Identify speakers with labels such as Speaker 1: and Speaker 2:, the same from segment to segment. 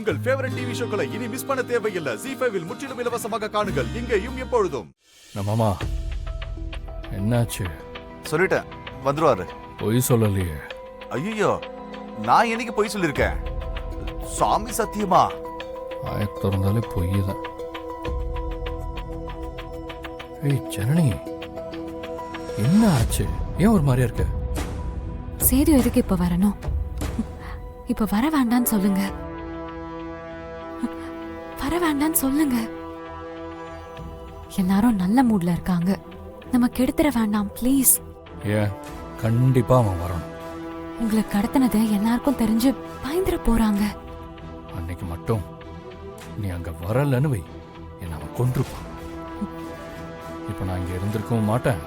Speaker 1: உங்கள் favourite TV ஷோக்களை இனி miss பண்ண தேவையில்லை. ZEE5 இல் முற்றிலும் இலவசமாக காணுங்கள். இங்கேயும் எப்பொழுதும்.
Speaker 2: நம்மம்மா என்னாச்சு?
Speaker 1: சொல்லிட்டேன், வந்துருவாரு.
Speaker 2: பொய் சொல்லலையே.
Speaker 1: ஐயோ, நான் என்னைக்கு பொய் சொல்லிருக்கேன்? சாமி சத்தியமா.
Speaker 2: திறந்தாலே பொய் தான். ஏய் ஜனனி, என்ன ஆச்சு? ஏன் ஒரு மாதிரியா இருக்க?
Speaker 3: சேது எதுக்கு இப்ப வரணும்? இப்ப வர வேண்டான்னு சொல்லுங்க. வர வேண்டான்னு சொல்லுங்க. எல்லாரும் நல்ல மூட்ல இருக்காங்க. நம்ம கெடுத்துற வேண்டாம் ப்ளீஸ்.
Speaker 2: ஏன்? கண்டிப்பா அவன் வரணும்.
Speaker 3: உங்களை கடத்தினது எல்லாருக்கும் தெரிஞ்சு பயந்துட போறாங்க.
Speaker 2: அன்னைக்கு மட்டும் நீ அங்க வரலன்னு வை, என்ன அவன் கொன்றுப்பான். இப்ப நான் இங்க இருந்திருக்கவும் மாட்டேன்.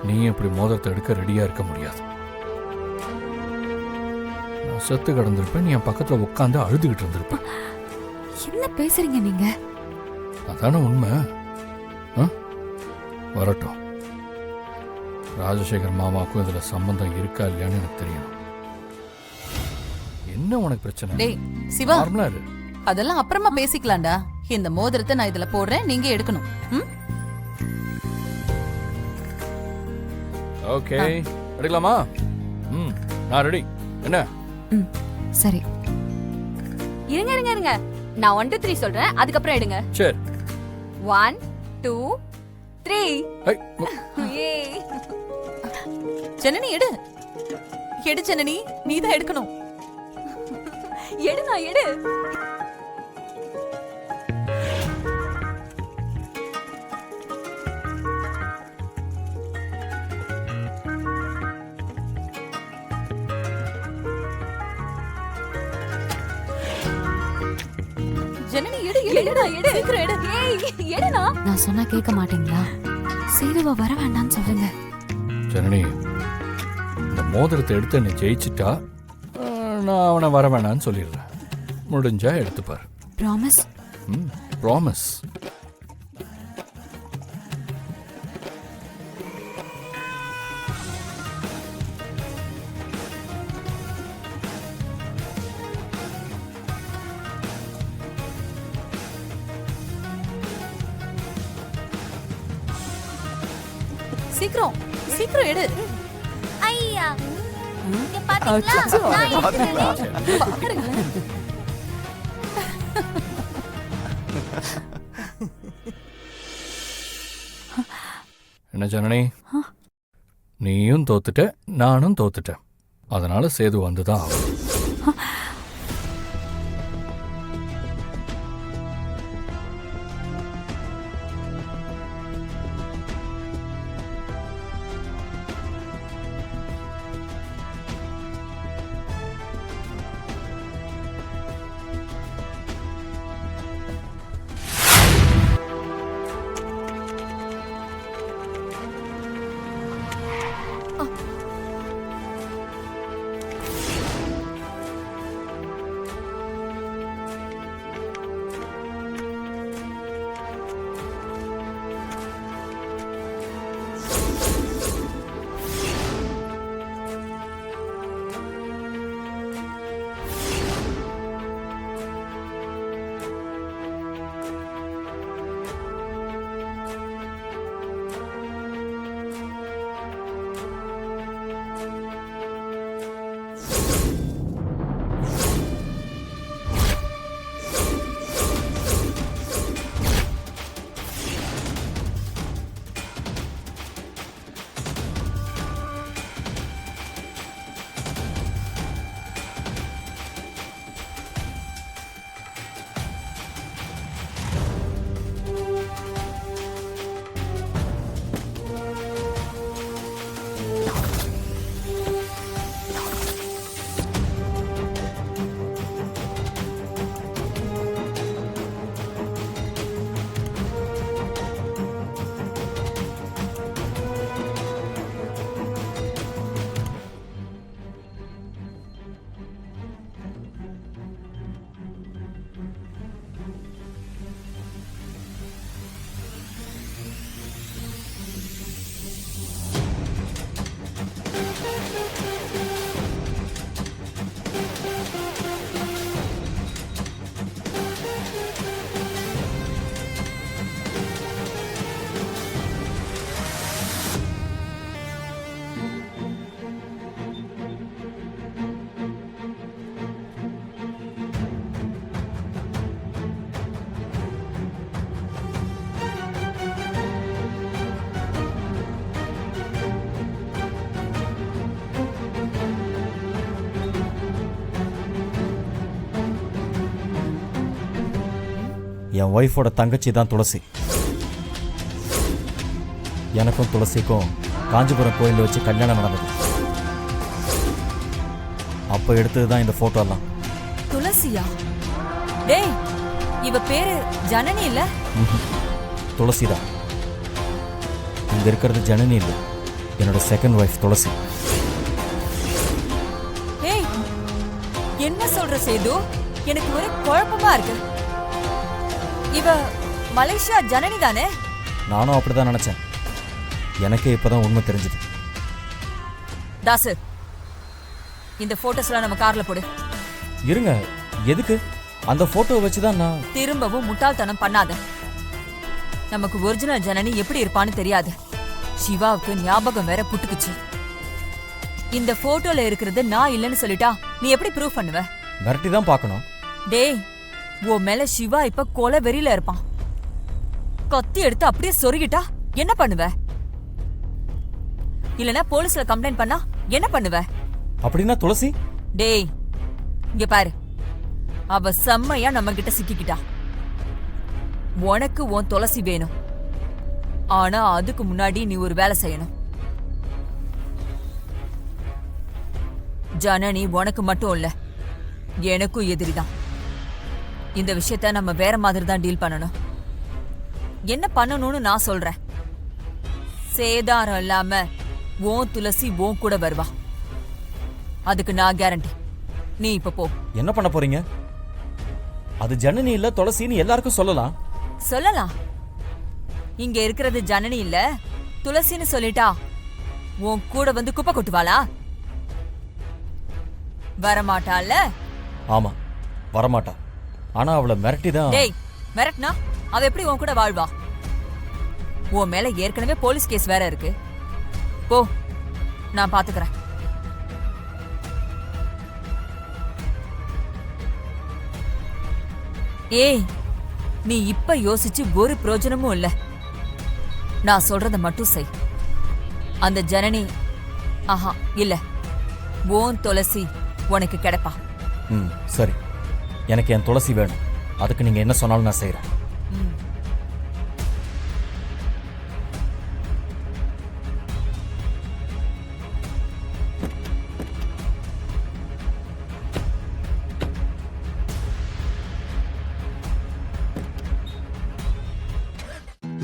Speaker 2: நீ இப்படி மோதிரத்தை எடுக்க ரெடியா இருக்க முடியாது. நான் செத்து கிடந்திருப்பேன், நீ என் பக்கத்துல உட்காந்து அழுதுகிட்டு இருந்திருப்பேன்.
Speaker 3: என்ன பேசுறீங்க நீங்க?
Speaker 2: அதான உண்மை. வரட்டும். ராஜசேகர் மாமாவுக்கும் இதுல சம்பந்தம் இருக்கா இல்லையான்னு எனக்கு தெரியணும். என்ன உனக்கு பிரச்சனை?
Speaker 4: டேய் சிவா,
Speaker 2: நார்மலா இரு.
Speaker 4: அதெல்லாம் அப்புறமா பேசிக்கலாம்டா. இந்த மோதிரத்தை நான் இதுல போடுறேன், நீங்க எடுக்கணும்.
Speaker 2: ஓகே, எடுக்கலாமா? நான் ரெடி. என்ன?
Speaker 3: சரி.
Speaker 5: இருங்க இருங்க இருங்க, நான் 1 2 3 சொல்றேன், அதுக்கப்புறம் எடுங்க.
Speaker 2: சரி.
Speaker 5: 1 2 3.
Speaker 2: ஏய்,
Speaker 4: ஜனனி எடு. எடு ஜனனி, நீ தான் எடுக்கணும்.
Speaker 5: எடுனா எடு.
Speaker 4: ஜனனி எடு, எடுடா எடு, சீக்கிரம் எடு.
Speaker 5: ஏய் எடுனா.
Speaker 3: நான் சொன்னா கேட்க மாட்டீங்களா? சேதுவ வர வேண்டான்னு சொல்லுங்க.
Speaker 2: ஜனனி, இந்த மோதிரத்தை எடுத்து என்ன ஜெயிச்சிட்டா நான் அவனை வர வேணான்னு சொல்லிடுறேன். முடிஞ்சா எடுத்துப்பார்.
Speaker 3: ப்ராமிஸ்?
Speaker 2: ப்ராமிஸ்.
Speaker 4: சீக்கிரம் சீக்கிரம் எடு.
Speaker 5: ஐயா, இங்க பாத்தீங்களா? நான் எடுத்துட்டேனே.
Speaker 4: பாருங்களேன்.
Speaker 2: என்ன ஜனனி, நீயும் தோத்துட்ட, நானும் தோத்துட்டேன். அதனால சேது வந்துதான் ஆகும்.
Speaker 6: என் ஒய்ஃபோட தங்கச்சி தான் துளசி. எனக்கும் துளசிக்கும் காஞ்சிபுரம் கோயிலில் வச்சு கல்யாணம் நடந்தது. அப்போ எடுத்தது தான் இந்த ஃபோட்டோலாம்.
Speaker 7: துளசியா? டேய், இவ பேரு ஜனனி இல்ல?
Speaker 6: துளசி தான். இங்க இருக்கிறது ஜனனி இல்லை, என்னோட செகண்ட் ஒய்ஃப் துளசி.
Speaker 7: ஏய், என்ன சொல்ற சேது? எனக்கு ஒரே குழப்பமா இருக்கு. இவ மலேசியா ஜனனி தானே?
Speaker 6: நானும் அப்படிதான் நினைச்சேன். எனக்கே இப்பதான் உண்மை தெரிஞ்சது.
Speaker 7: தாசு, இந்த போட்டோஸ்லாம் நம்ம கார்ல போடு.
Speaker 6: இருங்க, எதுக்கு? அந்த போட்டோ வச்சுதான் நான்.
Speaker 7: திரும்பவும் முட்டாள்தனம் பண்ணாத. நமக்கு ஒரிஜினல் ஜனனி எப்படி இருப்பான்னு தெரியாது. சிவாவுக்கு ஞாபகம் வேற புட்டுக்குச்சு. இந்த போட்டோல இருக்கிறது நான் இல்லைன்னு சொல்லிட்டா நீ எப்படி ப்ரூவ் பண்ணுவ?
Speaker 6: மிரட்டி தான் பார்க்கணும்.
Speaker 7: டேய், உன் மேல சிவா இப்ப கொலை வெறியில இருப்பான். கத்தி எடுத்து அப்படியே சொருகிட்டா என்ன பண்ணுவ? இல்லனா போலீஸ்ல கம்ப்ளைண்ட் பண்ணா என்ன பண்ணுவ?
Speaker 6: அப்படின்னா துளசி?
Speaker 7: டேய், இங்க பாரு, அவ செம்மையா நம்ம கிட்ட சிக்கிக்கிட்டா. உனக்கு உன் துளசி வேணும். ஆனா அதுக்கு முன்னாடி நீ ஒரு வேலை செய்யணும். ஜனனி உனக்கு மட்டும் இல்ல, எனக்கும் எதிரிதான். இந்த விஷயத்த நம்ம வேற மாதிரி தான் டீல் பண்ணணும். என்ன பண்ணணும்னு நான் சொல்றேன். சேதாரம் இல்லாம உன் துளசி உன் கூட வருவா. அதுக்கு நான் கேரண்டி. நீ இப்ப போ.
Speaker 6: என்ன பண்ண போறீங்க? அது ஜனனி இல்ல துளசின்னு எல்லாருக்கும் சொல்லலாம்.
Speaker 7: சொல்லலாம். இங்க இருக்கிறது ஜனனி இல்ல துளசின்னு சொல்லிட்டா உன் கூட வந்து குப்பை கொட்டுவாளா? வரமாட்டால?
Speaker 6: ஆமா, வரமாட்டா. ஆனா அவளை மிரட்டி தான்.
Speaker 7: டேய், மிரட்னா அவ எப்படி உன் கூட வாழ்வா? உன் மேல ஏற்கனவே போலீஸ் கேஸ் வேற இருக்கு. போ, நான் பாத்துக்கிறேன். ஏய், நீ இப்ப யோசிச்சு ஒரு பிரயோஜனமும் இல்ல. நான் சொல்றத மட்டும் செய். அந்த ஜனனி ஆஹா இல்ல, ஓன் துளசி உனக்கு கிடைப்பா.
Speaker 6: சரி, எனக்கு என் துளசி வேணும். அதுக்கு நீங்க என்ன சொன்னாலும் நான் செய்யறேன்.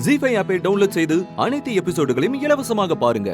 Speaker 8: ஜீ5 ஆப்பை டவுன்லோட் செய்து அனைத்து எபிசோடுகளையும் இலவசமாக பாருங்க.